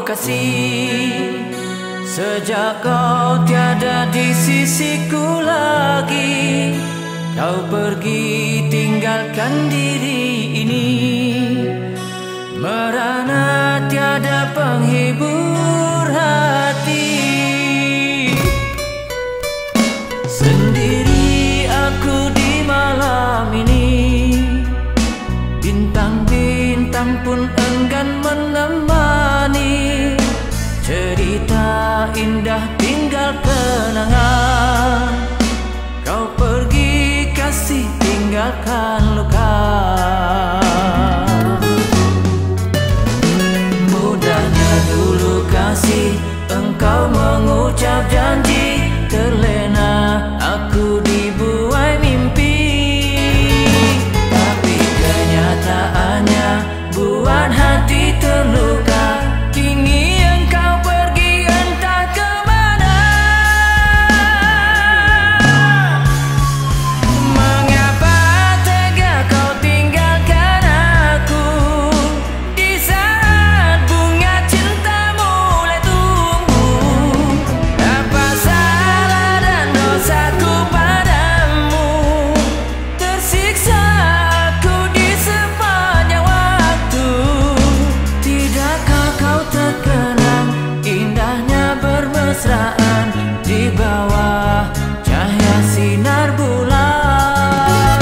kasih, sejak kau tiada di sisiku lagi. Kau pergi tinggalkan diri ini, merana tiada penghibur hati. Sendiri aku di malam ini, bintang-bintang pun enggan menemani. Cerita indah tinggal kenangan, kau pergi kasih tinggalkan luka. Mudahnya dulu kasih, engkau mengucap janji, terlena aku dibuai mimpi. Tapi kenyataannya buat hati terluka. Kini engkau pergi entah kemana. Mengapa tega kau tinggalkan aku, di saat bunga cinta mulai tumbuh? Apa salah dan dosaku padamu? Tersiksa aku di sepanjang waktu. Tidakkah kau terkenang indahnya bermesraan di bawah cahaya sinar bulan?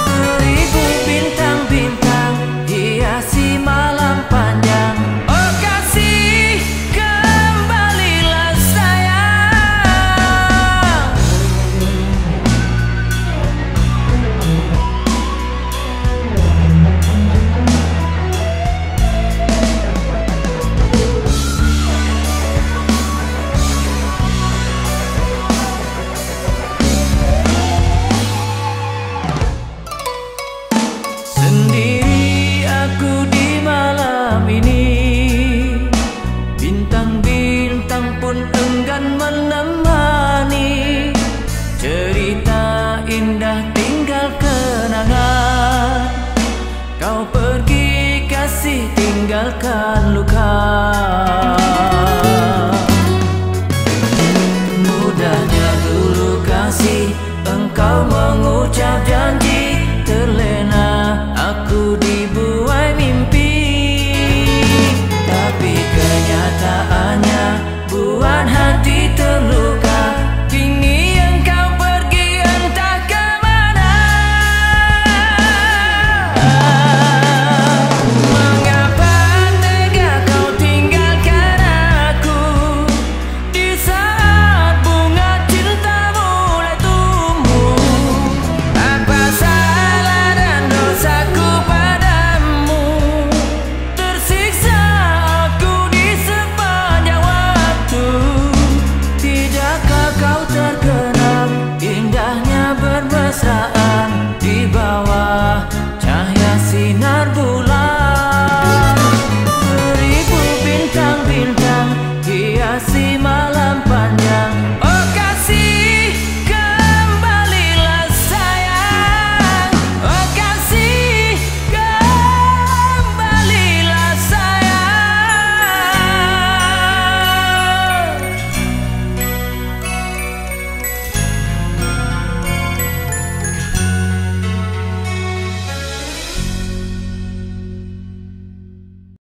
Beribu bintang-bintang hiasi malam panjang. Oh kasih, kembalilah sayang. Sendiri aku di malam ini, bintang-bintang pun enggan menemani. Cerita indah tinggal kenangan, kau pergi kasih tinggalkan luka.